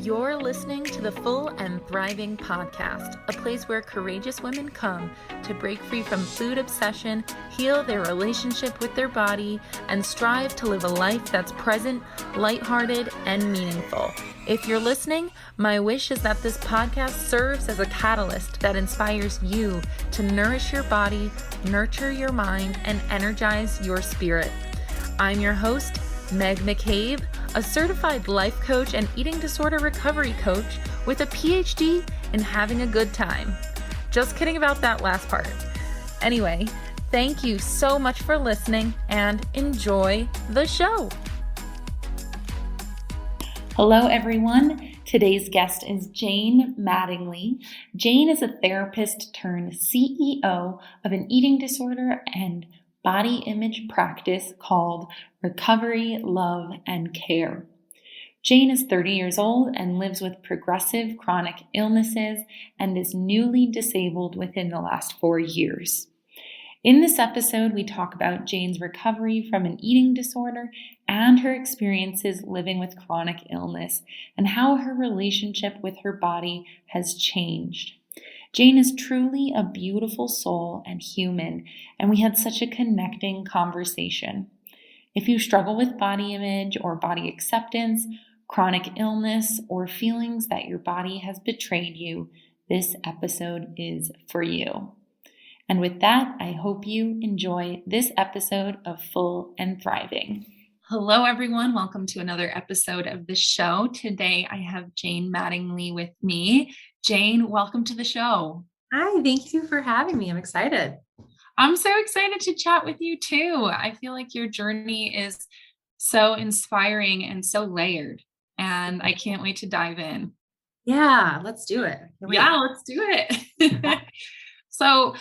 You're listening to the Full and Thriving podcast, a place where courageous women come to break free from food obsession, heal their relationship with their body, and strive to live a life that's present, lighthearted, and meaningful. If you're listening, my wish is that this podcast serves as a catalyst that inspires you to nourish your body, nurture your mind, and energize your spirit. I'm your host, Meg McCabe, a certified life coach and eating disorder recovery coach with a PhD in having a good time. Just kidding about that last part. Anyway, thank you so much for listening and enjoy the show. Hello, everyone. Today's guest is Jayne Mattingly. Jayne is a therapist turned CEO of an eating disorder and body image practice called Recovery, Love, and Care. Jayne is 30 years old and lives with progressive chronic illnesses and is newly disabled within the last 4 years. In this episode, we talk about Jayne's recovery from an eating disorder and her experiences living with chronic illness and how her relationship with her body has changed. Jayne is truly a beautiful soul and human, and we had such a connecting conversation. If you struggle with body image or body acceptance, chronic illness, or feelings that your body has betrayed you, this episode is for you. And with that, I hope you enjoy this episode of Full and Thriving. Hello, everyone. Welcome to another episode of the show. Today, I have Jayne Mattingly with me. Jayne, welcome to the show. Hi, thank you for having me. I'm excited. I'm so excited to chat with you too. I feel like your journey is so inspiring and so layered, and I can't wait to dive in. Yeah, let's do it. Let's do it. So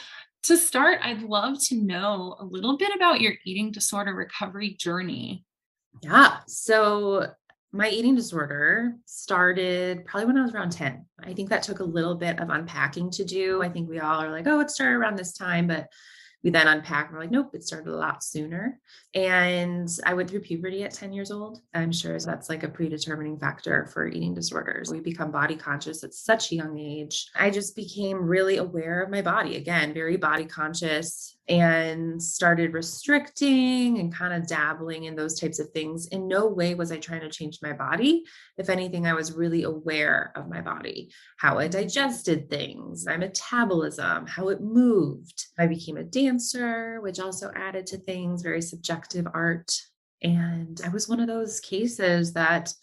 to start, I'd love to know a little bit about your eating disorder recovery journey. Yeah, so my eating disorder started probably when I was around 10. I think that took a little bit of unpacking to do. I think we all are like, oh, it started around this time, but we then unpack and we're like, nope, it started a lot sooner. And I went through puberty at 10 years old. I'm sure that's like a predetermining factor for eating disorders. We become body conscious at such a young age. I just became really aware of my body, again, very body conscious, and started restricting and kind of dabbling in those types of things. In no way was I trying to change my body. If anything, I was really aware of my body, how I digested things, my metabolism, how it moved. I became a dancer, which also added to things, very subjective art. And I was one of those cases that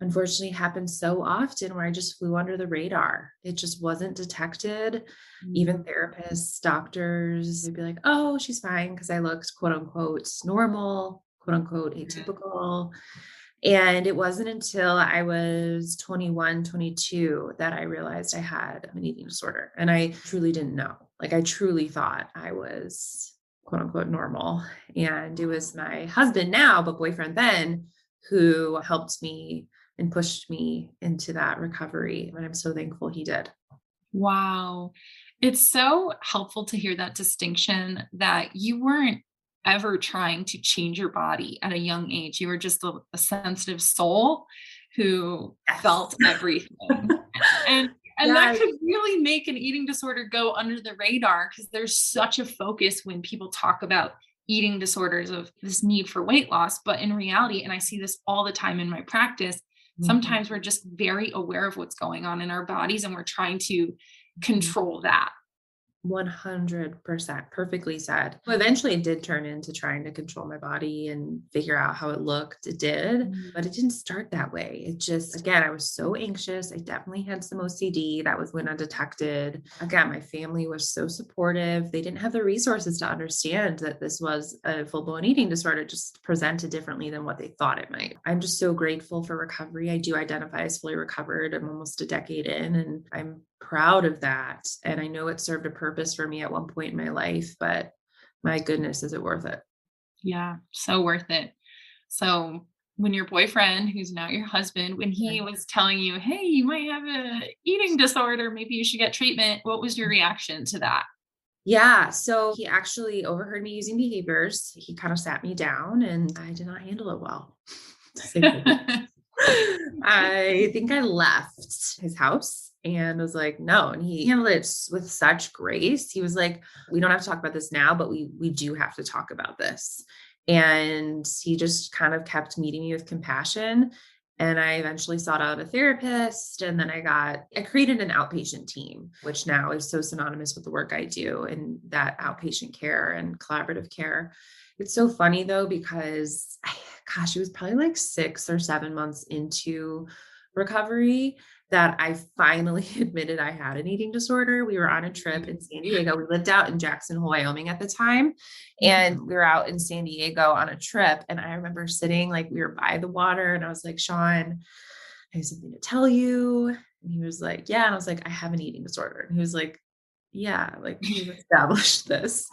unfortunately happened so often where I just flew under the radar. It just wasn't detected. Even therapists, doctors, they'd be like, oh, she's fine because I looked quote unquote normal, quote unquote atypical. And it wasn't until I was 21, 22 that I realized I had an eating disorder. And I truly didn't know. Like I truly thought I was quote unquote normal. And it was my husband now, but boyfriend then, who helped me and pushed me into that recovery. And I'm so thankful he did. Wow. It's so helpful to hear that distinction that you weren't ever trying to change your body at a young age. You were just a sensitive soul who felt everything. And that could really make an eating disorder go under the radar because there's such a focus when people talk about eating disorders of this need for weight loss. But in reality, and I see this all the time in my practice, sometimes we're just very aware of what's going on in our bodies and we're trying to control that. 100%. Perfectly said. Well, eventually it did turn into trying to control my body and figure out how it looked. It did, but it didn't start that way. It just, again, I was so anxious. I definitely had some OCD that went undetected. Again, my family was so supportive. They didn't have the resources to understand that this was a full-blown eating disorder, just presented differently than what they thought it might. I'm just so grateful for recovery. I do identify as fully recovered. I'm almost a decade in, and I'm proud of that. And I know it served a purpose for me at one point in my life, but my goodness, is it worth it? Yeah, so worth it. So when your boyfriend, who's now your husband, when he was telling you, hey, you might have an eating disorder, maybe you should get treatment, what was your reaction to that? Yeah. So he actually overheard me using behaviors. He kind of sat me down and I did not handle it well. I think I left his house and was like, no. And he handled it with such grace. He was like, we don't have to talk about this now, but we do have to talk about this. And he just kind of kept meeting me with compassion. And I eventually sought out a therapist. And then I created an outpatient team, which now is so synonymous with the work I do in that outpatient care and collaborative care. It's so funny though, because gosh, it was probably like 6 or 7 months into recovery that I finally admitted I had an eating disorder. We were on a trip in San Diego. We lived out in Jackson Hole, Wyoming at the time. And we were out in San Diego on a trip. And I remember sitting, like, we were by the water and I was like, Sean, I have something to tell you. And he was like, yeah. And I was like, I have an eating disorder. And he was like, yeah, like we've established this.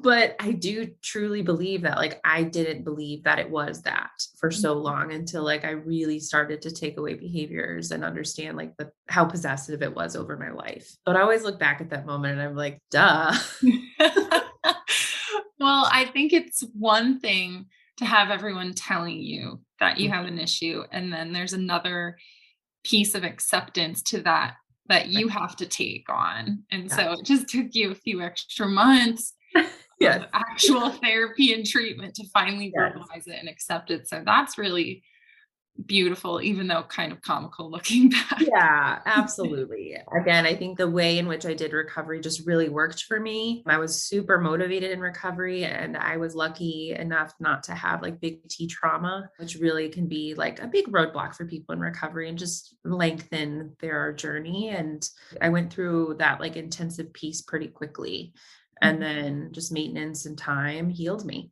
But I do truly believe that, like, I didn't believe that it was that for so long until like I really started to take away behaviors and understand like how possessive it was over my life. But I always look back at that moment and I'm like, duh. Well, I think it's one thing to have everyone telling you that you have an issue, and then there's another piece of acceptance to that you have to take on. And so it just took you a few extra months Yes. of actual therapy and treatment to finally Yes. verbalize it and accept it. So that's really beautiful, even though kind of comical looking back. Yeah, absolutely. Again, I think the way in which I did recovery just really worked for me. I was super motivated in recovery, and I was lucky enough not to have like big T trauma, which really can be like a big roadblock for people in recovery and just lengthen their journey. And I went through that like intensive piece pretty quickly. And then just maintenance and time healed me.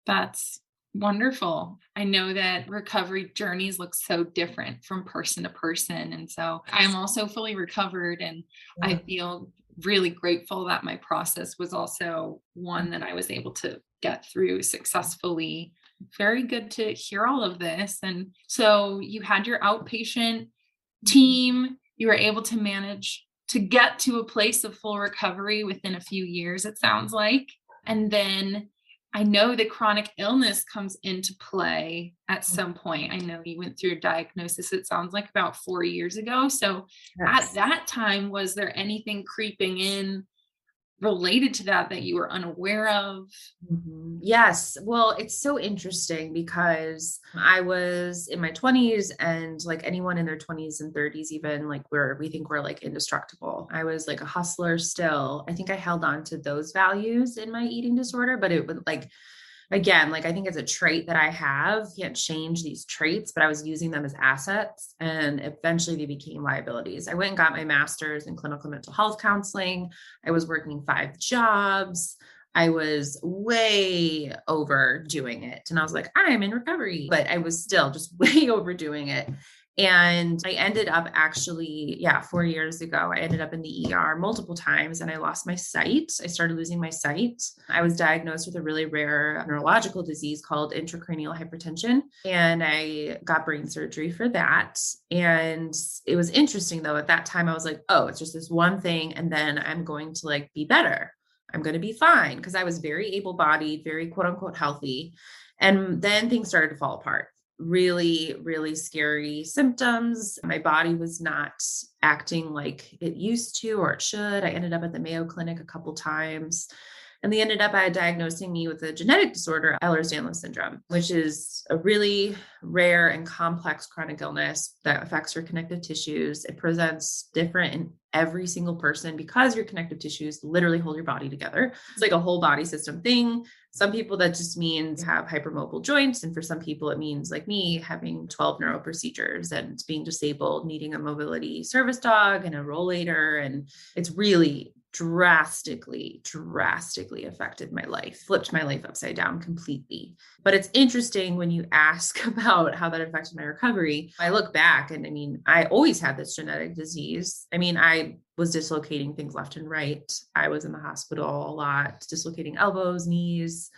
That's wonderful. I know that recovery journeys look so different from person to person. And so I'm also fully recovered, and I feel really grateful that my process was also one that I was able to get through successfully. Very good to hear all of this. And so you had your outpatient team, you were able to manage to get to a place of full recovery within a few years, it sounds like. And then I know that chronic illness comes into play at some point. I know you went through a diagnosis, it sounds like about 4 years ago. So at Yes. that time, was there anything creeping in related to that you were unaware of? Yes. Well, it's so interesting because I was in my 20s, and like anyone in their 20s and 30s, even like where we think we're like indestructible. I was like a hustler still. I think I held on to those values in my eating disorder, but it would like, again, like I think it's a trait that I have. Can't change these traits, but I was using them as assets, and eventually they became liabilities. I went and got my master's in clinical mental health counseling. I was working 5 jobs. I was way overdoing it. And I was like, I'm in recovery, but I was still just way overdoing it. And I ended up actually, 4 years ago, I ended up in the ER multiple times and I lost my sight. I started losing my sight. I was diagnosed with a really rare neurological disease called intracranial hypertension. And I got brain surgery for that. And it was interesting though, at that time, I was like, oh, it's just this one thing. And then I'm going to like be better. I'm going to be fine. Cause I was very able bodied, very quote unquote healthy. And then things started to fall apart. Really, really scary symptoms. My body was not acting like it used to or it should. I ended up at the Mayo Clinic a couple times. And they ended up diagnosing me with a genetic disorder, Ehlers-Danlos syndrome, which is a really rare and complex chronic illness that affects your connective tissues. It presents different in every single person because your connective tissues literally hold your body together. It's like a whole body system thing. Some people that just means have hypermobile joints. And for some people, it means like me having 12 neuro procedures and being disabled, needing a mobility service dog and a rollator. And it's really drastically affected my life, flipped my life upside down completely. But it's interesting when you ask about how that affected my recovery. I look back and I mean, I always had this genetic disease. I mean, I was dislocating things left and right. I was in the hospital a lot, dislocating elbows, knees,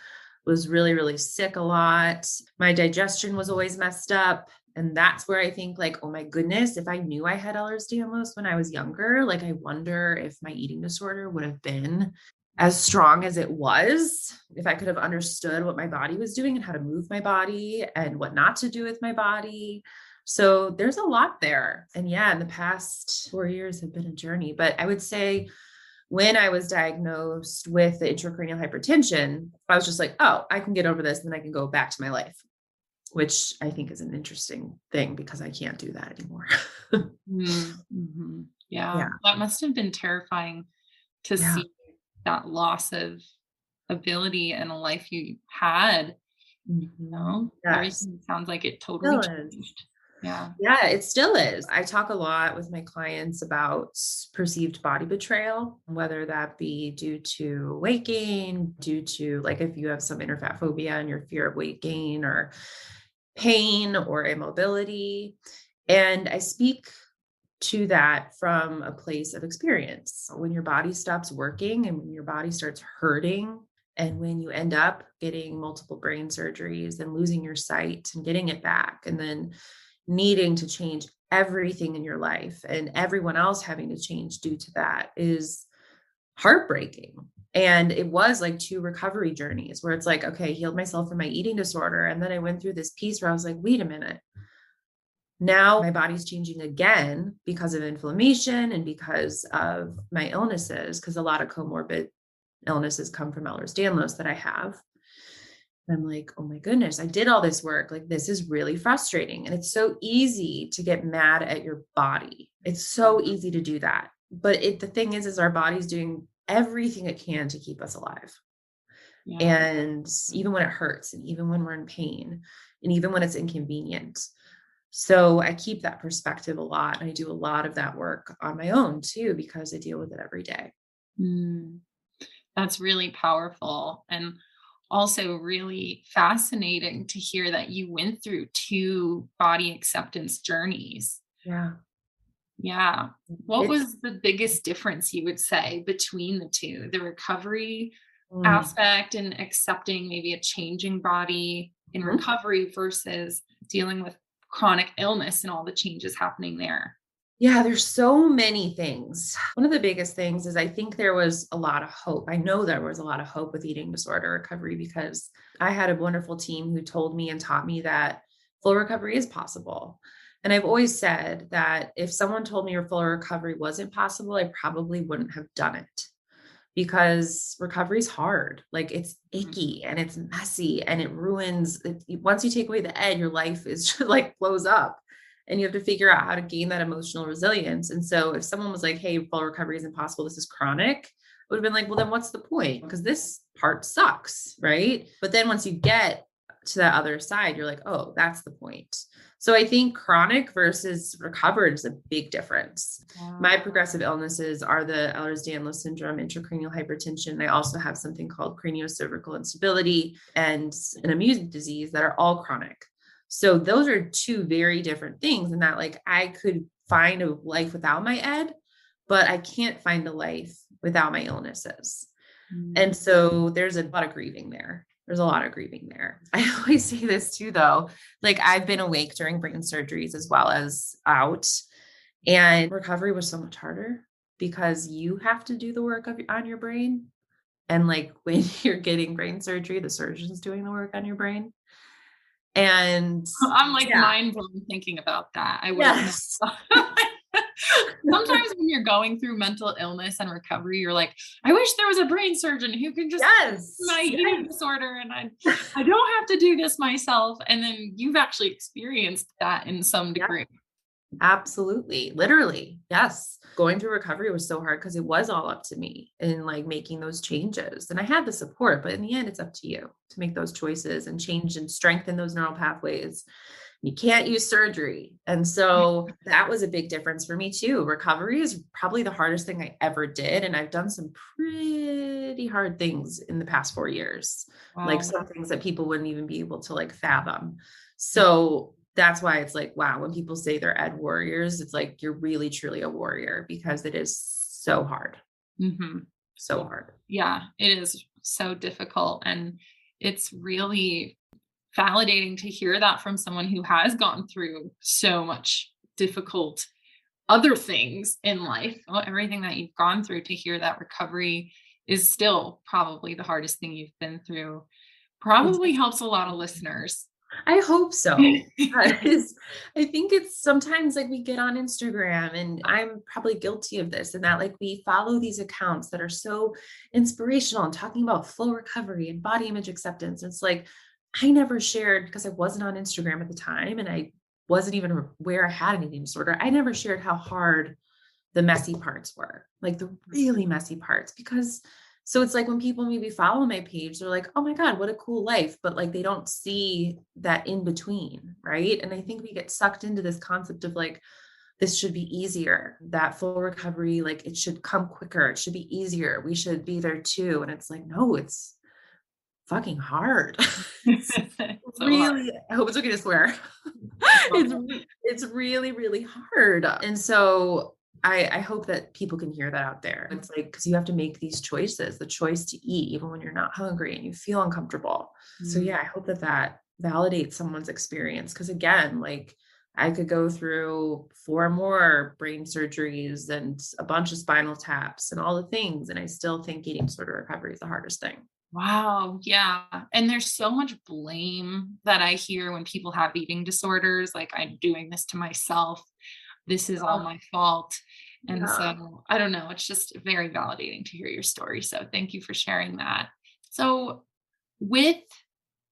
was really, really sick a lot. My digestion was always messed up. And that's where I think like, oh my goodness, if I knew I had Ehlers-Danlos when I was younger, like I wonder if my eating disorder would have been as strong as it was, if I could have understood what my body was doing and how to move my body and what not to do with my body. So there's a lot there. And yeah, in the past 4 years have been a journey, but I would say when I was diagnosed with the intracranial hypertension, I was just like, oh, I can get over this and then I can go back to my life, which I think is an interesting thing because I can't do that anymore. Mm-hmm. Yeah, Yeah. that must have been terrifying to Yeah. see that loss of ability and a life you had. Yes. Everything sounds like it totally Still is. changed. Yeah. Yeah, it still is. I talk a lot with my clients about perceived body betrayal, whether that be due to weight gain, due to like if you have some inner fat phobia and your fear of weight gain or pain or immobility. And I speak to that from a place of experience. When your body stops working and when your body starts hurting, and when you end up getting multiple brain surgeries and losing your sight and getting it back, and then needing to change everything in your life and everyone else having to change due to that is heartbreaking. And it was like 2 recovery journeys where it's like, okay, healed myself from my eating disorder. And then I went through this piece where I was like, wait a minute. Now my body's changing again because of inflammation and because of my illnesses, because a lot of comorbid illnesses come from Ehlers-Danlos that I have. And I'm like, oh my goodness, I did all this work. Like, this is really frustrating. And it's so easy to get mad at your body. It's so easy to do that. But the thing is our body's doing everything it can to keep us alive. Yeah. And even when it hurts, and even when we're in pain, and even when it's inconvenient. So I keep that perspective a lot. And I do a lot of that work on my own too, because I deal with it every day. Mm, that's really powerful and also really fascinating to hear that you went through 2 body acceptance journeys. Yeah. Yeah. What It's was the biggest difference you would say between the 2? The recovery mm, aspect and accepting maybe a changing body in mhm. recovery versus dealing with chronic illness and all the changes happening there? Yeah, there's so many things. One of the biggest things is I think there was a lot of hope. I know there was a lot of hope with eating disorder recovery because I had a wonderful team who told me and taught me that full recovery is possible. And I've always said that if someone told me your full recovery wasn't possible, I probably wouldn't have done it because recovery is hard. Like, it's Mhm. icky and it's messy and it ruins it. Once you take away the ed, your life is just like blows up and you have to figure out how to gain that emotional resilience. And so if someone was like, hey, full recovery is impossible, this is chronic, I would have been like, well, then what's the point? Because this part sucks, right? But then once you get to that other side, you're like, oh, that's the point. So I think chronic versus recovered is a big difference. My progressive illnesses are the Ehlers-Danlos syndrome, intracranial hypertension. I also have something called craniocervical instability and an immune disease that are all chronic. So those are 2 very different things, and that like I could find a life without my ed, but I can't find a life without my illnesses. Mm. And so there's a lot of grieving there. There's a lot of grieving there. I always say this too, though. Like, I've been awake during brain surgeries as well as out, and recovery was so much harder because you have to do the work on your brain. And like when you're getting brain surgery, the surgeon's doing the work on your brain. And I'm like yeah, mind blown thinking about that. I would have never yes. thought. Sometimes when you're going through mental illness and recovery, you're like, I wish there was a brain surgeon who could just my Yes. eating disorder and I don't have to do this myself. And then you've actually experienced that in some Yeah, degree. absolutely. Literally. Yes. Going through recovery was so hard because it was all up to me in like making those changes. And I had the support, but in the end, it's up to you to make those choices and change and strengthen those neural pathways. You can't use surgery. And so that was a big difference for me too. Recovery is probably the hardest thing I ever did. And I've done some pretty hard things in the past 4 years, like Wow. some things that people wouldn't even be able to like fathom. So that's why it's like, wow, when people say they're ed warriors, it's like, you're really, truly a warrior because it is so hard, Mm-hmm. so hard. Yeah, it is so difficult. And it's really validating to hear that from someone who has gone through so much difficult other things in life, everything that you've gone through, to hear that recovery is still probably the hardest thing you've been through. Probably helps a lot of listeners. I hope so. Because I think it's sometimes like we get on Instagram, and I'm probably guilty of this, and that like we follow these accounts that are so inspirational and talking about full recovery and body image acceptance. It's like I never shared because I wasn't on Instagram at the time and I wasn't even aware I had an eating disorder. I never shared how hard the messy parts were, like the really messy parts, because so it's like when people maybe follow my page, they're like, oh my God, what a cool life. But like they don't see that in between. Right. And I think we get sucked into this concept of like, this should be easier, that full recovery, like it should come quicker. It should be easier. We should be there too. And it's like, no, it's fucking hard. It's So hard. really, I hope it's okay to swear. No. It's really, really hard. And so I hope that people can hear that out there. It's like, because you have to make these choices, the choice to eat, even when you're not hungry and you feel uncomfortable. So Mm. yeah, I hope that that validates someone's experience. Because again, like I could go through 4 more brain surgeries and a bunch of spinal taps and all the things. And I still think eating disorder recovery is the hardest thing. Wow, yeah, and there's so much blame that I hear when people have eating disorders, like, "I'm doing this to myself. This is all Oh, my fault." And yeah. so, I don't know, it's just very validating to hear your story, so thank you for sharing that. So, with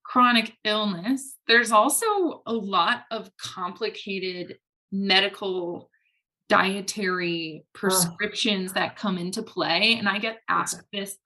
chronic illness, there's also a lot of complicated medical dietary Oh, prescriptions that come into play, and I get yeah. asked this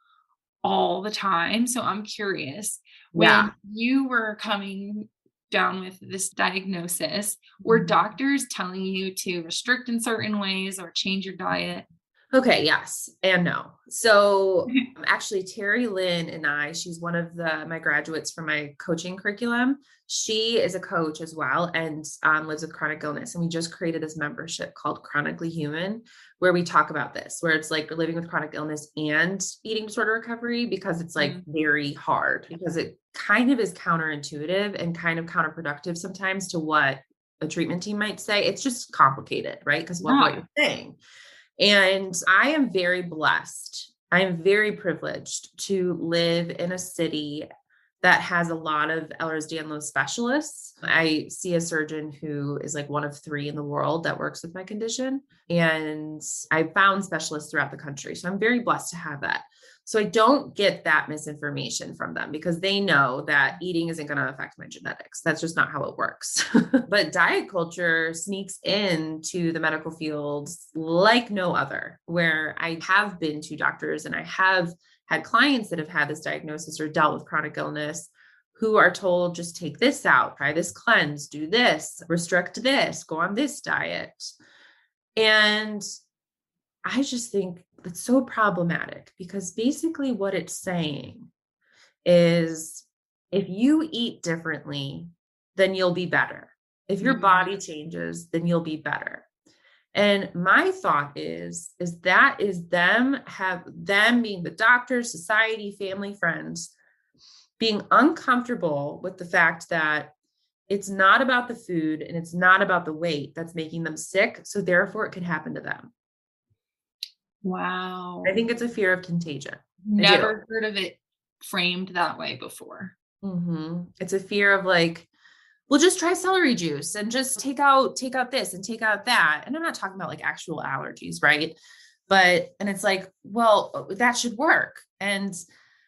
all the time. So I'm curious, Yeah. when you were coming down with this diagnosis, were Mhm. doctors telling you to restrict in certain ways or change your diet? Okay, yes and no. So actually Terry Lynn and I, she's one of the my graduates from my coaching curriculum. She is a coach as well and lives with chronic illness. And we just created this membership called Chronically Human, where we talk about this, where it's like living with chronic illness and eating disorder recovery, because it's like Mm, very hard, because it kind of is counterintuitive and kind of counterproductive sometimes to what a treatment team might say. It's just complicated, right? Because what yeah. you're saying. And I am very blessed. I am very privileged to live in a city that has a lot of Ehlers-Danlos specialists. I see a surgeon who is like one of 3 in the world that works with my condition. And I found specialists throughout the country. So I'm very blessed to have that. So I don't get that misinformation from them because they know that eating isn't going to affect my genetics. That's just not how it works. But diet culture sneaks into the medical field like no other, where I have been to doctors and I have had clients that have had this diagnosis or dealt with chronic illness who are told, just take this out, try this cleanse, do this, restrict this, go on this diet. And I just think it's so problematic because basically what it's saying is if you eat differently, then you'll be better. If your Mhm. body changes, then you'll be better. And my thought is that is them being the doctors, society, family, friends, being uncomfortable with the fact that it's not about the food and it's not about the weight that's making them sick. So therefore it could happen to them. I Wow. think it's a fear of contagion. I do. Never heard of it framed that way before. It's a fear of like, well, just try celery juice and just take out this and take out that. And I'm not talking about like actual allergies, right? But and it's like, well, that should work. And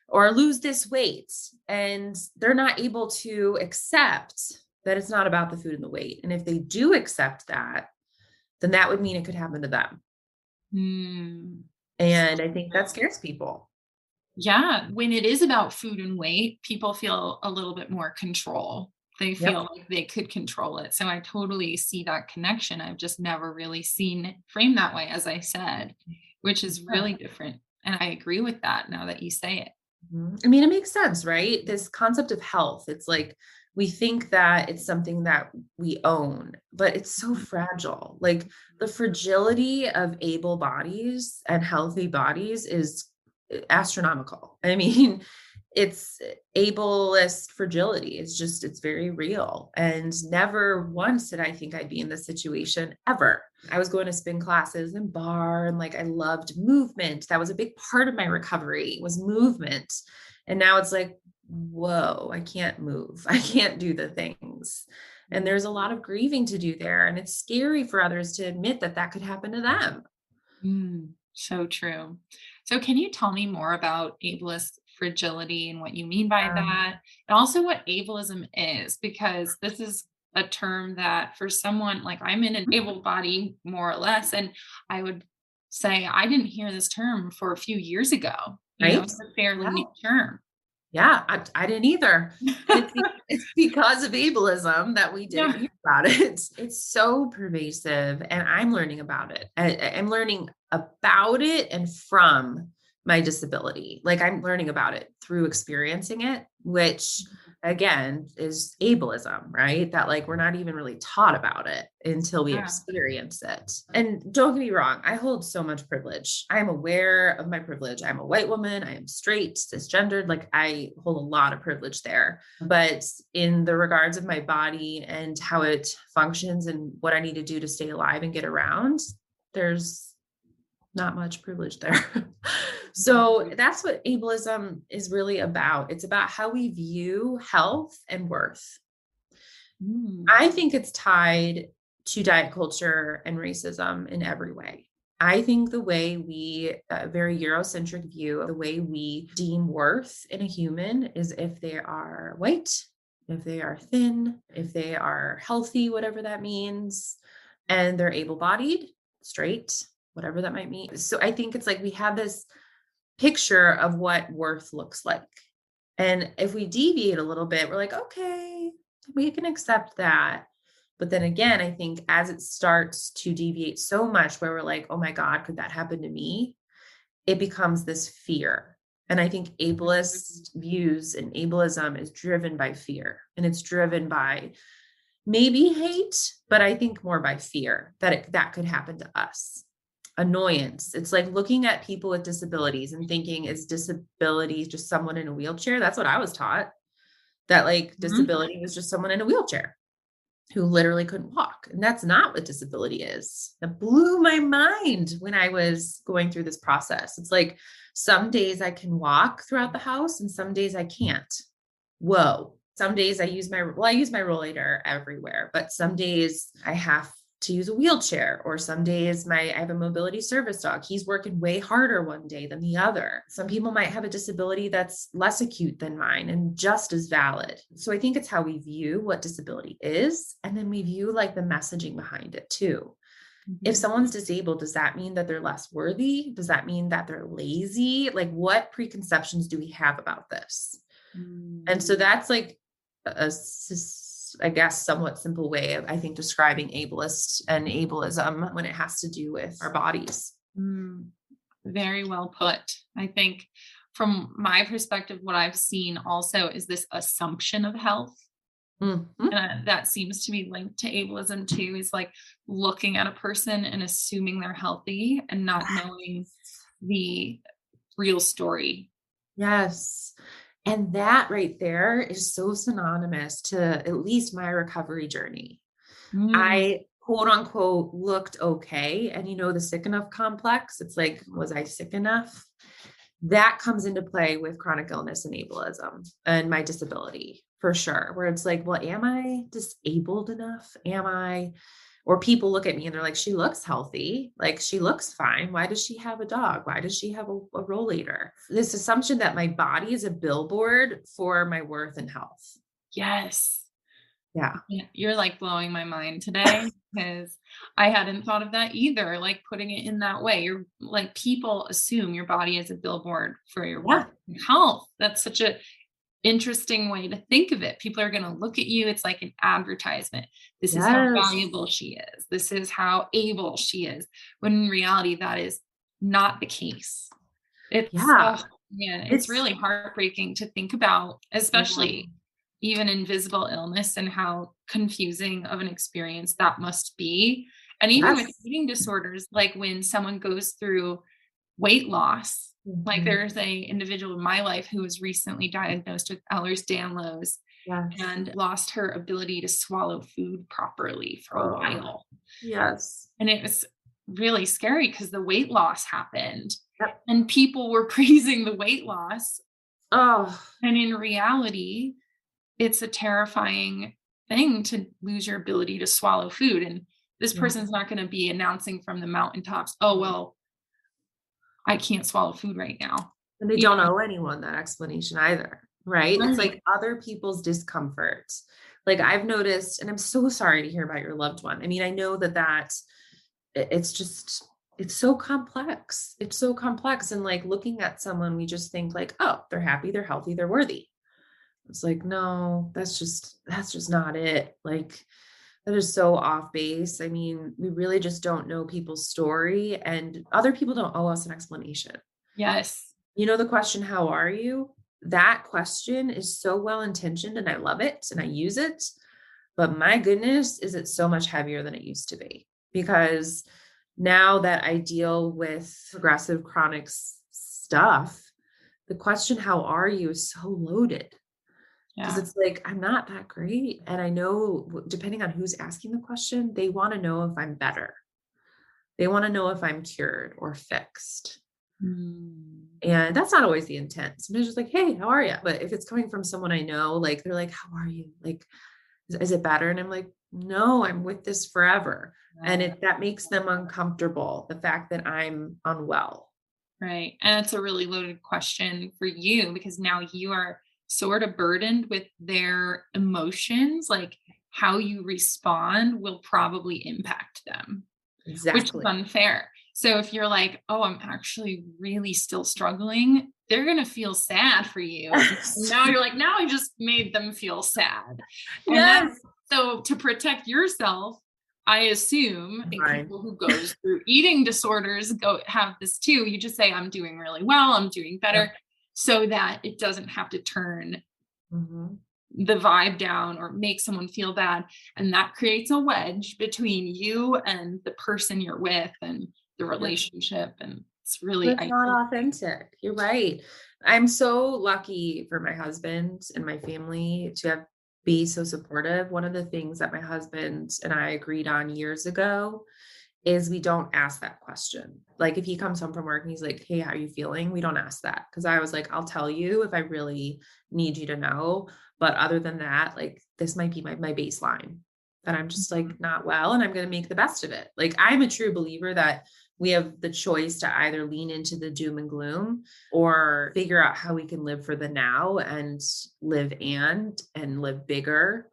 or lose this weight. And they're not able to accept that it's not about the food and the weight. And if they do accept that, then that would mean it could happen to them. Hmm. And I think that scares people. Yeah, when it is about food and weight, people feel a little bit more control. They Yep. feel like they could control it. So I totally see that connection. I've just never really seen it framed that way, as I said, which is Yeah. really different. And I agree with that now that you say it. I mean, it makes sense, right? This concept of health, it's like we think that it's something that we own, but it's so fragile. Like the fragility of able bodies and healthy bodies is astronomical. I mean, it's ableist fragility. It's very real. And never once did I think I'd be in this situation ever. I was going to spin classes and bar, and like, I loved movement. That was a big part of my recovery, was movement. And now it's like, whoa, I can't move. I can't do the things. And there's a lot of grieving to do there. And it's scary for others to admit that that could happen to them. So true. So can you tell me more about ableist fragility and what you mean by that? And also what ableism is, because this is a term that for someone like I'm in an able body more or less, and I would say I didn't hear this term for a few years ago. Right? It's a fairly Yeah. new term. Yeah, I didn't either. It's because of ableism that we didn't Yeah. hear about it. It's so pervasive, and I'm learning about it. I'm learning about it and from my disability. Like, I'm learning about it through experiencing it, which again is ableism, right? That like, we're not even really taught about it until we Yeah. experience it. And don't get me wrong, I hold so much privilege. I am aware of my privilege. I'm a white woman. I am straight, cisgendered. Like, I hold a lot of privilege there. But in the regards of my body and how it functions and what I need to do to stay alive and get around, there's not much privilege there. So that's what ableism is really about. It's about how we view health and worth. I think it's tied to diet culture and racism in every way. I think the way we, very Eurocentric view, the way we deem worth in a human is if they are white, if they are thin, if they are healthy, whatever that means, and they're able-bodied, straight, whatever that might mean. So I think it's like we have this picture of what worth looks like. And if we deviate a little bit, we're like, okay, we can accept that. But then again, I think as it starts to deviate so much where we're like, oh my God, could that happen to me? It becomes this fear. And I think ableist views and ableism is driven by fear. And it's driven by maybe hate, but I think more by fear that that could happen to us. Annoyance. It's like looking at people with disabilities and thinking, is disability just someone in a wheelchair? That's what I was taught. That like disability was just someone in a wheelchair who literally couldn't walk. And that's not what disability is. That blew my mind when I was going through this process. It's like some days I can walk throughout the house and some days I can't. Whoa. Some days I use my rollator everywhere, but some days I have to use a wheelchair, or some days I have a mobility service dog. He's working way harder one day than the other. Some people might have a disability that's less acute than mine and just as valid. So I think it's how we view what disability is. And then we view like the messaging behind it too. If someone's disabled, does that mean that they're less worthy? Does that mean that they're lazy? Like, what preconceptions do we have about this? And so that's like I guess, somewhat simple way of, I think, describing ableist and ableism when it has to do with our bodies. Very well put. I think from my perspective, what I've seen also is this assumption of health. That seems to be linked to ableism too, is like looking at a person and assuming they're healthy and not knowing the real story. Yes. And that right there is so synonymous to at least my recovery journey. I quote unquote looked okay. And the sick enough complex, it's like, was I sick enough? That comes into play with chronic illness and ableism and my disability for sure, where it's like, well, am I disabled enough? Or people look at me and they're like, she looks healthy. Like, she looks fine. Why does she have a dog? Why does she have a rollator? This assumption that my body is a billboard for my worth and health. Yes. Yeah. You're like blowing my mind today because I hadn't thought of that either. Like putting it in that way. You're like, people assume your body is a billboard for your worth and health. That's such a interesting way to think of it. People are going to look at you. It's like an advertisement. This is how valuable she is. This is how able she is. When in reality, that is not the case. It's really heartbreaking to think about, especially even invisible illness and how confusing of an experience that must be. And even with eating disorders, like when someone goes through weight loss, Like Mhm. there's a individual in my life who was recently diagnosed with Ehlers-Danlos Yes. and lost her ability to swallow food properly for a Oh, while. yes. And it was really scary because the weight loss happened Yep. and people were praising the weight loss. Oh, And in reality, it's a terrifying thing to lose your ability to swallow food. And this yeah. person's not going to be announcing from the mountaintops, oh, well, I can't swallow food right now. And they You don't know, owe anyone that explanation either, right? It's right. like other people's discomfort. Like I've noticed, and I'm so sorry to hear about your loved one. I mean, I know it's just, it's so complex. It's so complex. And like looking at someone, we just think like, oh, they're happy, they're healthy, they're worthy. It's like, no, that's just not it. Like that is so off base. I mean, we really just don't know people's story and other people don't owe us an explanation. Yes. You know, the question, how are you? That question is so well intentioned and I love it and I use it. But my goodness, is it so much heavier than it used to be? Because now that I deal with progressive chronic stuff, the question, how are you, is so loaded. Because Yeah. it's like, I'm not that great. And I know, depending on who's asking the question, they want to know if I'm better. They want to know if I'm cured or fixed. Mm. And that's not always the intent. Sometimes it's like, hey, how are you? But if it's coming from someone I know, like they're like, how are you? Like, is it better? And I'm like, no, I'm with this forever. And that makes them uncomfortable. The fact that I'm unwell. Right. And it's a really loaded question for you because now you are sort of burdened with their emotions. Like how you respond will probably impact them, which is Exactly. unfair. So if you're like, oh, I'm actually really still struggling, they're going to feel sad for you. And now you're like, now I just made them feel sad. And that, Yes. so to protect yourself, I assume, I think Fine. people who goes through eating disorders go have this too. You just say, I'm doing really well, I'm doing Yeah. better, so that it doesn't have to turn Mhm. the vibe down or make someone feel bad. And that creates a wedge between you and the person you're with and the Yeah. relationship. And it's really, That's I not feel, authentic. You're right. I'm so lucky for my husband and my family to have be so supportive. One of the things that my husband and I agreed on years ago is we don't ask that question. Like if he comes home from work and he's like, "Hey, how are you feeling?" We don't ask that because I was like, "I'll tell you if I really need you to know, but other than that, like this might be my baseline that I'm just like not well and I'm going to make the best of it." Like I'm a true believer that we have the choice to either lean into the doom and gloom or figure out how we can live for the now and live live bigger,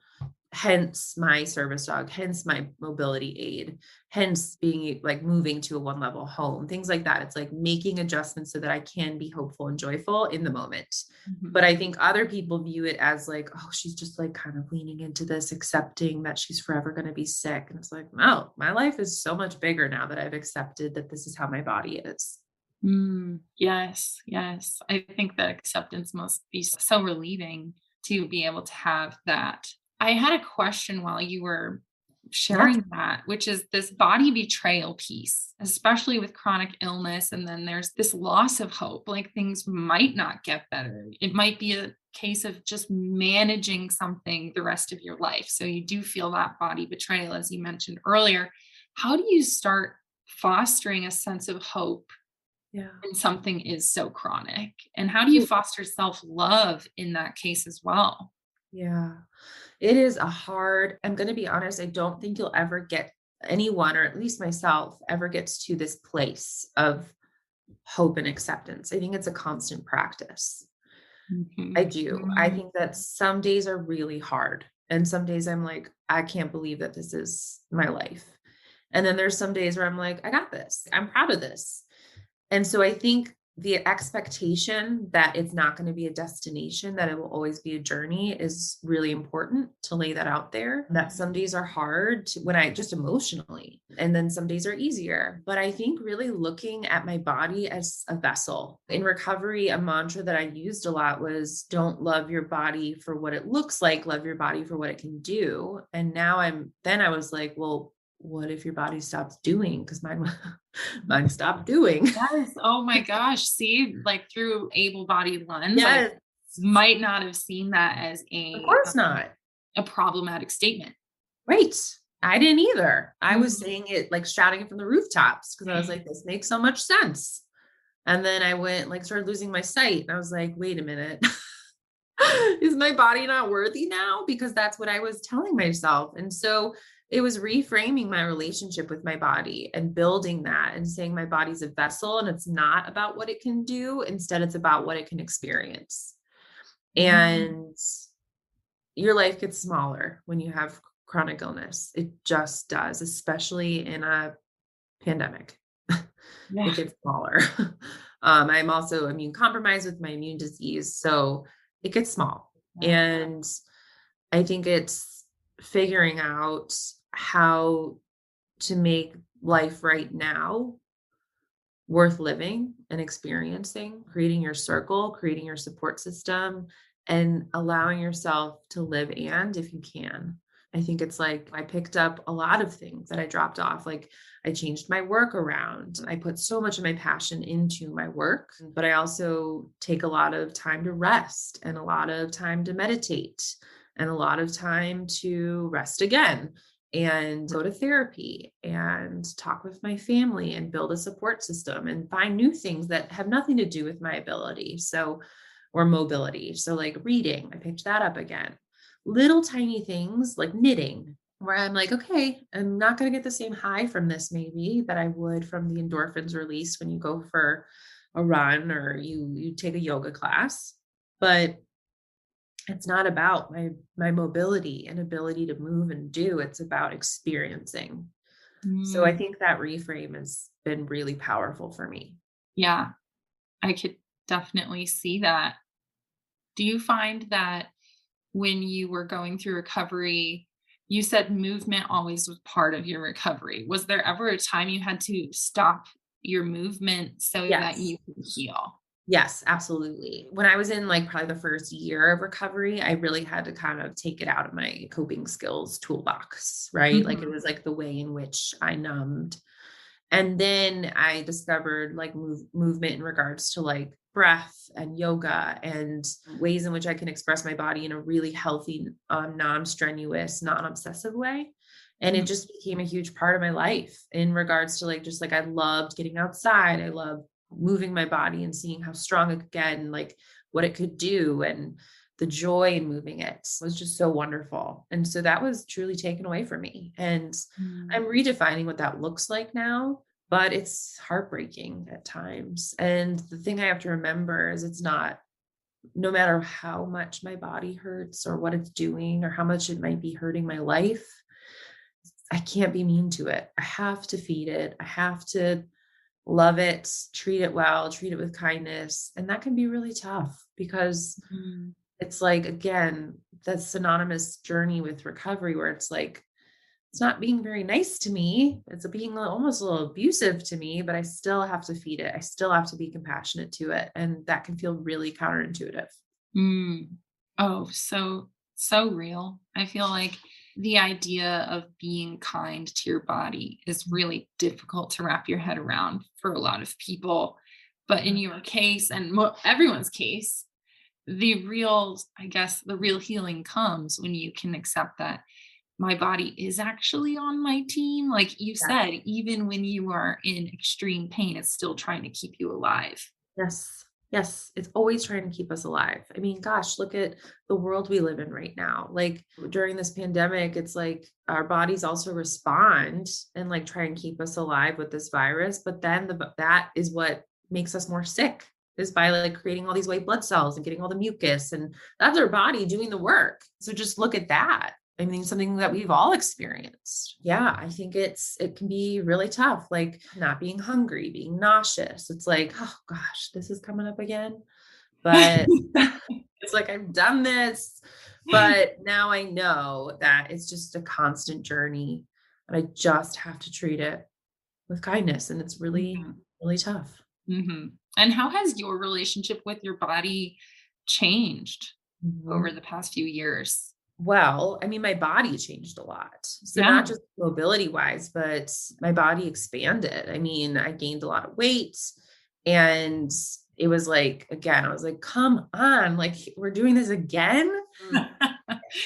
hence my service dog, hence my mobility aid, hence being like moving to a one level home, things like that. It's like making adjustments so that I can be hopeful and joyful in the moment. Mhm. But I think other people view it as like, oh, she's just like kind of leaning into this, accepting that she's forever going to be sick. And it's like, no, my life is so much bigger now that I've accepted that this is how my body is. Yes, yes. I think that acceptance must be so relieving to be able to have that. I had a question while you were Yeah. sharing that, which is this body betrayal piece, especially with chronic illness. And then there's this loss of hope, like things might not get better. It might be a case of just managing something the rest of your life. So you do feel that body betrayal, as you mentioned earlier. How do you start fostering a sense of hope Yeah. when something is so chronic? And how do you foster self-love in that case as well? Yeah. It is I'm going to be honest, I don't think you'll ever get anyone, or at least myself, ever gets to this place of hope and acceptance. I think it's a constant practice. I Mhm. do. I Mm. think that some days are really hard. And some days I'm like, I can't believe that this is my life. And then there's some days where I'm like, I got this. I'm proud of this. And so I think the expectation that it's not going to be a destination, that it will always be a journey is really important to lay that out there. That some days are hard when I just emotionally, and then some days are easier. But I think really looking at my body as a vessel. In recovery, a mantra that I used a lot was don't love your body for what it looks like, love your body for what it can do. And now I was like, well, what if your body stops doing? Because mine, mine stopped doing. Yes. Oh my gosh. See, like through able-bodied lens, I Yes, might not have seen that as of course not. a problematic statement. Right. I didn't either. I was Mhm. saying it, like shouting it from the rooftops, because I was like, this makes so much sense. And then I went, like, started losing my sight. And I was like, wait a minute. Is my body not worthy now? Because that's what I was telling myself. And so it was reframing my relationship with my body and building that and saying my body's a vessel and it's not about what it can do. Instead, it's about what it can experience. Mm. And your life gets smaller when you have chronic illness. It just does, especially in a pandemic. Yeah. It gets smaller. I'm also immune compromised with my immune disease. So it gets small. Yeah. And I think it's figuring out how to make life right now worth living and experiencing, creating your circle, creating your support system, and allowing yourself to live and if you can. I think it's like I picked up a lot of things that I dropped off. Like I changed my work around. I put so much of my passion into my work, but I also take a lot of time to rest and a lot of time to meditate and a lot of time to rest again and go to therapy and talk with my family and build a support system and find new things that have nothing to do with my ability. So, or mobility. So, like reading, I picked that up again. Little tiny things like knitting, where I'm like, okay, I'm not going to get the same high from this maybe that I would from the endorphins released when you go for a run or you take a yoga class. But it's not about my mobility and ability to move and do. It's about experiencing. So I Mm. think that reframe has been really powerful for me. Yeah. I could definitely see that. Do you find that when you were going through recovery, you said movement always was part of your recovery. Was there ever a time you had to stop your movement so that Yes. you could heal? Yes, absolutely. When I was in like probably the first year of recovery, I really had to kind of take it out of my coping skills toolbox, right? Like it Mhm. was like the way in which I numbed. And then I discovered like movement in regards to like breath and yoga and ways in which I can express my body in a really healthy, non-strenuous, non-obsessive way. And it Mm. just became a huge part of my life in regards to like, just like I loved getting outside. I loved moving my body and seeing how strong it could get and like what it could do. And the joy in moving it was just so wonderful. And so that was truly taken away from me. And Mm. I'm redefining what that looks like now, but it's heartbreaking at times. And the thing I have to remember is it's not, no matter how much my body hurts or what it's doing or how much it might be hurting my life, I can't be mean to it. I have to feed it. I have to love it, treat it well, treat it with kindness. And that can be really tough because Mm. it's like, again, that synonymous journey with recovery where it's like, it's not being very nice to me. It's being almost a little abusive to me, but I still have to feed it. I still have to be compassionate to it. And that can feel really counterintuitive. Mm. Oh, so real. I feel like the idea of being kind to your body is really difficult to wrap your head around for a lot of people. But in Mhm. your case and everyone's case, the real, I guess, the real healing comes when you can accept that my body is actually on my team. Like you Yeah. said, even when you are in extreme pain, it's still trying to keep you alive. Yes. Yes. It's always trying to keep us alive. I mean, gosh, look at the world we live in right now. Like during this pandemic, it's like our bodies also respond and like try and keep us alive with this virus. But then that is what makes us more sick is by like creating all these white blood cells and getting all the mucus. And that's our body doing the work. So just look at that. I mean, something that we've all experienced. Yeah, I think it can be really tough, like not being hungry, being nauseous. It's like, oh gosh, this is coming up again. But it's like I've done this, but now I know that it's just a constant journey and I just have to treat it with kindness. And it's really, Mhm. really tough. Mhm. And how has your relationship with your body changed over Mhm. the past few years? Well, I mean, my body changed a lot. So Yeah. not just mobility wise, but my body expanded. I mean, I gained a lot of weight, and it was like, again, I was like, come on, like we're doing this again.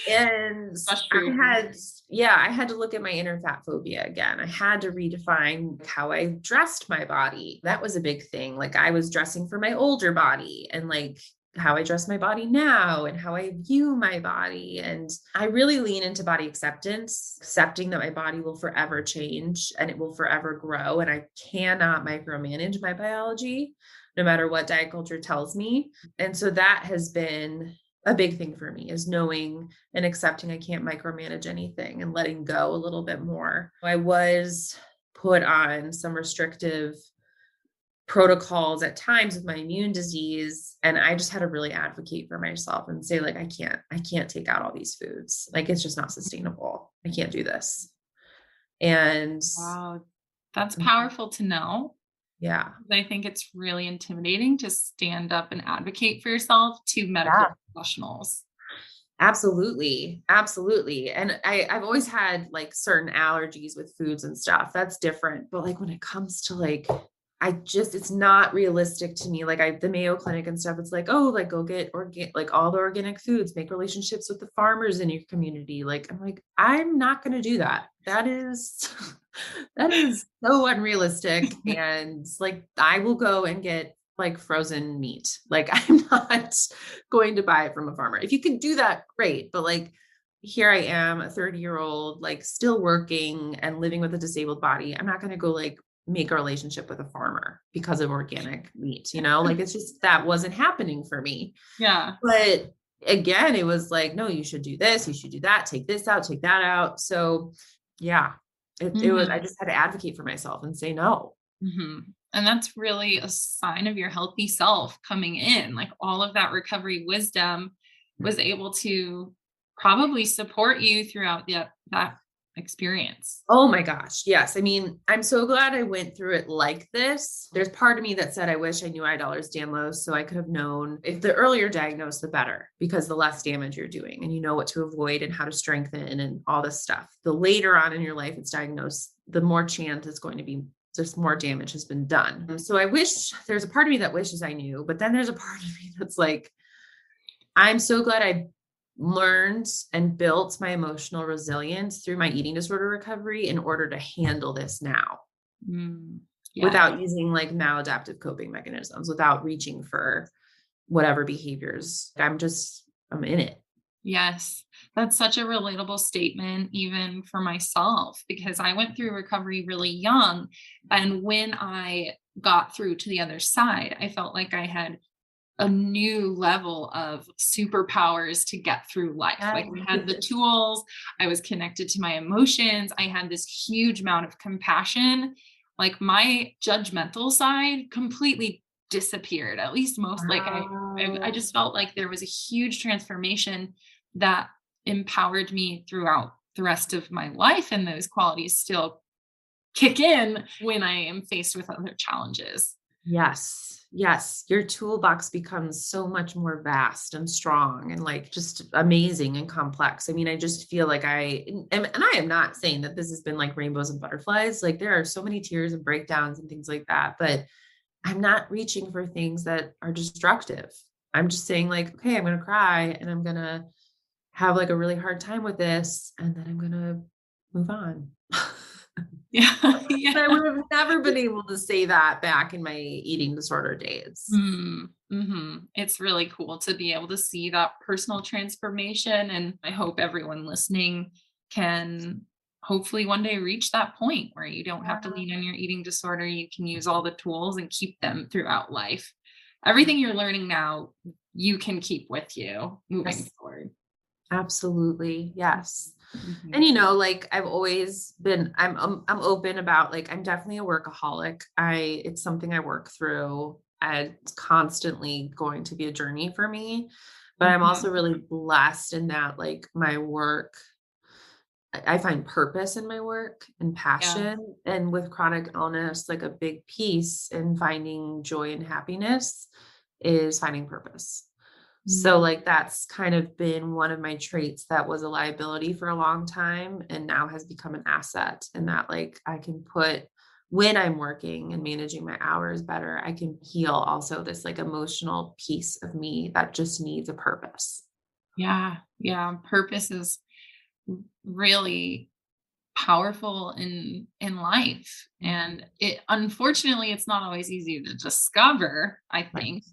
And Frustrating. I had to look at my inner fat phobia again. I had to redefine how I dressed my body. That was a big thing. Like I was dressing for my older body, and like how I dress my body now and how I view my body. And I really lean into body acceptance, accepting that my body will forever change and it will forever grow. And I cannot micromanage my biology, no matter what diet culture tells me. And so that has been a big thing for me, is knowing and accepting I can't micromanage anything and letting go a little bit more. I was put on some restrictive protocols at times with my immune disease, and I just had to really advocate for myself and say, like, I can't take out all these foods. Like, it's just not sustainable. I can't do this. And Wow. That's powerful to know. yeah. I think it's really intimidating to stand up and advocate for yourself to medical Yeah. professionals. Absolutely. Absolutely. And I've always had like certain allergies with foods and stuff. That's different. But like when it comes to like, it's not realistic to me. Like the Mayo Clinic and stuff, it's like, oh, like go get like all the organic foods, make relationships with the farmers in your community. Like, I'm like, I'm not going to do that. That is, that is so unrealistic. And like, I will go and get like frozen meat. Like I'm not going to buy it from a farmer. If you can do that, great. But like here I am, a 30-year-old, like still working and living with a disabled body. I'm not going to go like make a relationship with a farmer because of organic meat, like it's just, that wasn't happening for me. Yeah. But again, it was like, no, you should do this, you should do that, take this out, take that out. So yeah, it was, I just had to advocate for myself and say no. And that's really a sign of your healthy self coming in. Like all of that recovery wisdom was able to probably support you throughout that experience. Oh my gosh. Yes. I mean, I'm so glad I went through it like this. There's part of me that said, I wish I knew I had Ehlers-Danlos so I could have known, if the earlier diagnosed, the better, because the less damage you're doing and you know what to avoid and how to strengthen and all this stuff. The later on in your life it's diagnosed, the more chance it's going to be just more damage has been done. So I wish, there's a part of me that wishes I knew, but then there's a part of me that's like, I'm so glad I learned and built my emotional resilience through my eating disorder recovery in order to handle this now. Yeah. Without using like maladaptive coping mechanisms, without reaching for whatever behaviors. I'm in it. Yes, that's such a relatable statement, even for myself, because I went through recovery really young. And when I got through to the other side, I felt like I had a new level of superpowers to get through life. Like I had the tools, I was connected to my emotions, I had this huge amount of compassion. Like my judgmental side completely disappeared, at least most. Like I just felt like there was a huge transformation that empowered me throughout the rest of my life, and those qualities still kick in when I am faced with other challenges. Yes. Yes. Your toolbox becomes so much more vast and strong and like just amazing and complex. I mean, I just feel like and I am not saying that this has been like rainbows and butterflies. Like there are so many tears and breakdowns and things like that, but I'm not reaching for things that are destructive. I'm just saying like, okay, I'm going to cry and I'm going to have like a really hard time with this. And then I'm going to move on. Yeah. I would have never been able to say that back in my eating disorder days. It's really cool to be able to see that personal transformation. And I hope everyone listening can hopefully one day reach that point where you don't have to lean on your eating disorder. You can use all the tools and keep them throughout life. Everything you're learning now, you can keep with you moving forward. Absolutely. Yes. And like I've always been, I'm open about like, I'm definitely a workaholic. It's something I work through. It's constantly going to be a journey for me, but I'm also really blessed in that like my work, I find purpose in my work and passion. And with chronic illness, like a big piece in finding joy and happiness is finding purpose. So like, that's kind of been one of my traits that was a liability for a long time and now has become an asset, and that like I can put when I'm working and managing my hours better, I can heal also this like emotional piece of me that just needs a purpose. Yeah. Yeah. Purpose is really powerful in life, and it unfortunately it's not always easy to discover, I Right. think,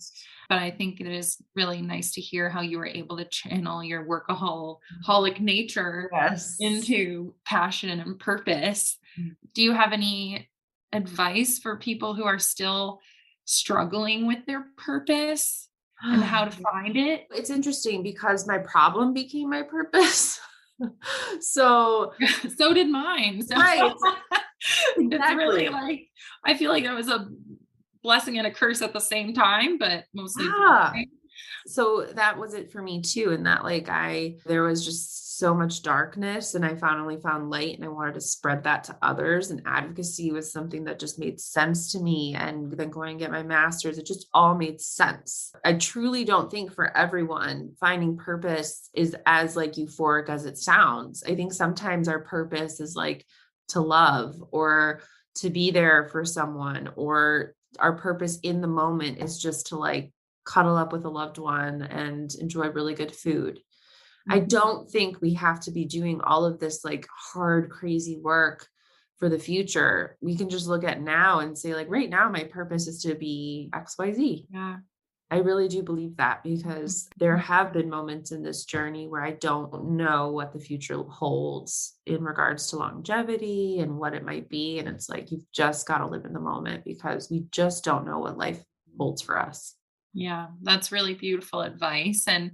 but I think it is really nice to hear how you were able to channel your workaholic nature Yes. into passion and purpose. Do you have any advice for people who are still struggling with their purpose and how to find it? It's interesting because my problem became my purpose. So, So did mine. So right, it's really exactly. like I feel like it was a blessing and a curse at the same time, but mostly Yeah. blessing. So that was it for me too. And that like there was just so much darkness and I finally found light and I wanted to spread that to others. And advocacy was something that just made sense to me. And then going and get my master's, it just all made sense. I truly don't think for everyone finding purpose is as like euphoric as it sounds. I think sometimes our purpose is like to love or to be there for someone, or our purpose in the moment is just to like cuddle up with a loved one and enjoy really good food. I Mhm. don't think we have to be doing all of this like hard, crazy work for the future. We can just look at now and say, like, right now, my purpose is to be XYZ. Yeah. I really do believe that because there Mhm. have been moments in this journey where I don't know what the future holds in regards to longevity and what it might be. And it's like, you've just got to live in the moment because we just don't know what life holds for us. Yeah, that's really beautiful advice and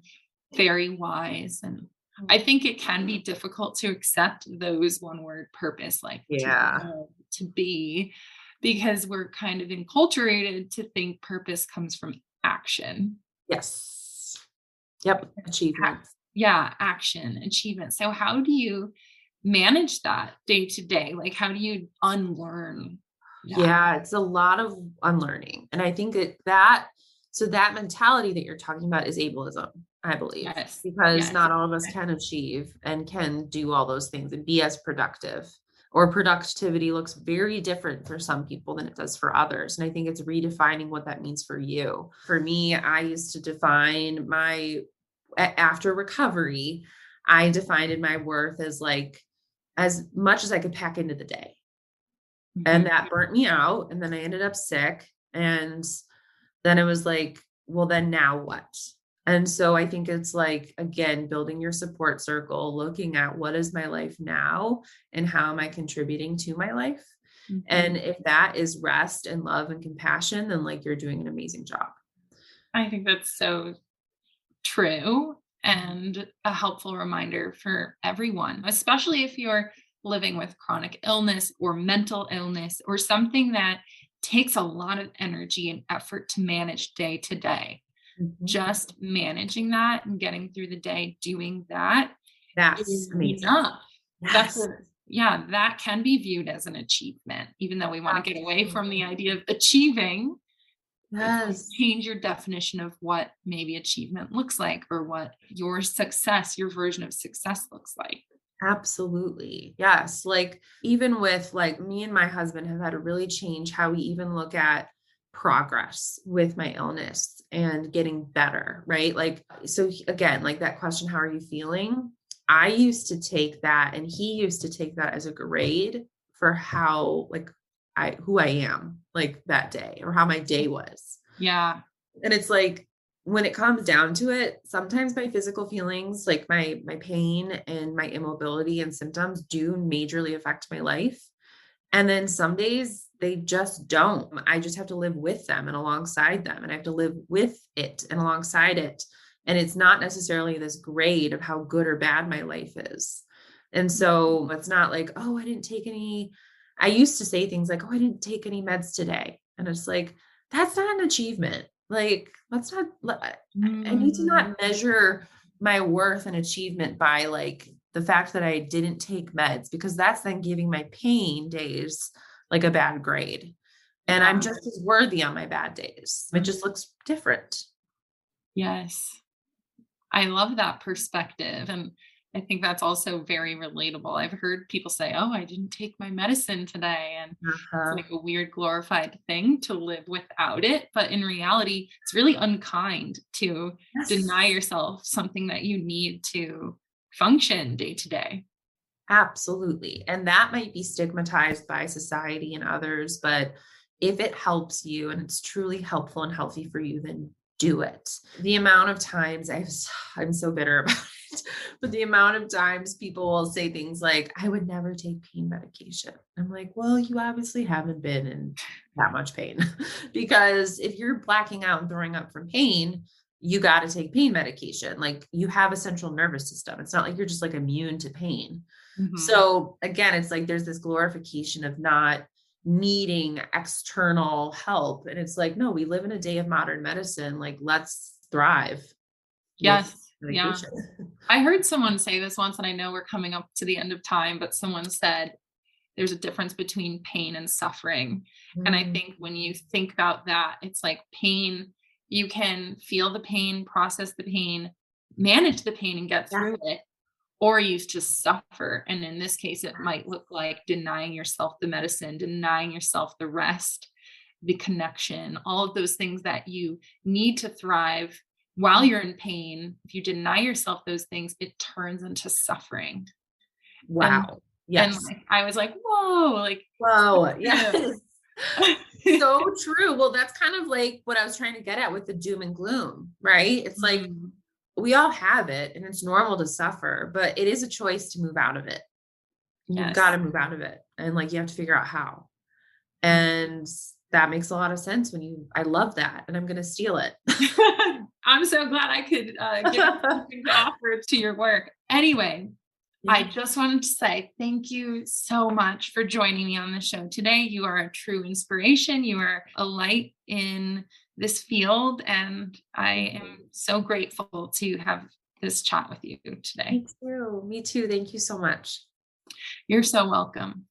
very wise. And I think it can be difficult to accept those one word purpose, like to Yeah. love, to be, because we're kind of enculturated to think purpose comes from action. Yes. Yep. Ac- Achievements. Yeah, action, achievement. So, how do you manage that day to day? Like, how do you unlearn that? Yeah, it's a lot of unlearning. And I think that mentality that you're talking about is ableism, I believe, Yes, because yes, not all of us yes. can achieve and can do all those things and be as productive. Or productivity looks very different for some people than it does for others. And I think it's redefining what that means for you. For me, I used to define after recovery, I defined my worth as like as much as I could pack into the day. And Mhm. that burnt me out, and then I ended up sick, and then it was like, "Well, then now what?" And so I think it's like, again, building your support circle, looking at what is my life now and how am I contributing to my life? And Mhm. if that is rest and love and compassion, then, like, you're doing an amazing job. I think that's so true and a helpful reminder for everyone, especially if you're living with chronic illness or mental illness or something that takes a lot of energy and effort to manage day to day. Mhm. Just managing that and getting through the day doing that That's is amazing. enough. That's Yes. a yeah, that can be viewed as an achievement, even though we want to get away from the Absolutely. idea of achieving. It's like Yes. change your definition of what maybe achievement looks like or what your success, your version of success looks like. Absolutely. Yes. Like even with like me and my husband have had to really change how we even look at progress with my illness and getting better, right? Like so again, like that question, how are you feeling? I used to take that and he used to take that as a grade for how like I who I am like that day or how my day was. Yeah. And it's like when it comes down to it, sometimes my physical feelings, like my pain and my immobility and symptoms do majorly affect my life. And then some days they just don't. I just have to live with them and alongside them. And I have to live with it and alongside it. And it's not necessarily this grade of how good or bad my life is. And so it's not like, oh, I didn't take any. I used to say things like, oh, I didn't take any meds today. And it's like, that's not an achievement. Like, let's not, I need to Mm, not measure my worth and achievement by like the fact that I didn't take meds, because that's then giving my pain days like a bad grade. And I'm yeah. just as worthy on my bad days. It just looks different. Yes. I love that perspective. And I think that's also very relatable. I've heard people say, "Oh, I didn't take my medicine today." And it's Uh-huh. like a weird glorified thing to live without it. But in reality, it's really unkind to deny Yes. yourself something that you need to function day to day. Absolutely. And that might be stigmatized by society and others, but if it helps you and it's truly helpful and healthy for you, then do it. The amount of times I'm so bitter about it, but the amount of times people will say things like, I would never take pain medication. I'm like, well, you obviously haven't been in that much pain because if you're blacking out and throwing up from pain, you got to take pain medication. Like you have a central nervous system. It's not like you're just like immune to pain. Mhm. So again, it's like there's this glorification of not needing external help. And it's like, no, we live in a day of modern medicine. Like, let's thrive with Yes. Yeah. medication. I heard someone say this once, and I know we're coming up to the end of time, but someone said there's a difference between pain and suffering. And I Mm, think when you think about that, it's like pain, you can feel the pain, process the pain, manage the pain, and get yeah. through it, or you just suffer. And in this case, it might Yes. look like denying yourself the medicine, denying yourself the rest, the connection, all of those things that you need to thrive while you're in pain. If you deny yourself those things, it turns into suffering. And Wow. and Yes. like I was like, "Whoa," like so Whoa. true. Yes. So true. Well, that's kind of like what I was trying to get at with the doom and gloom, right? It's like Mm, we all have it and it's normal to suffer, but it is a choice to move out of it. You've got yes. to move out of it. And like you have to figure out how. Mm. And that makes a lot of sense I love that and I'm going to steal it. I'm so glad I could, give you something to offer to your work. Anyway, I Yeah. just wanted to say thank you so much for joining me on the show today. You are a true inspiration. You are a light in this field, and I am so grateful to have this chat with you today. Me too. Me too. Thank you so much. You're so welcome.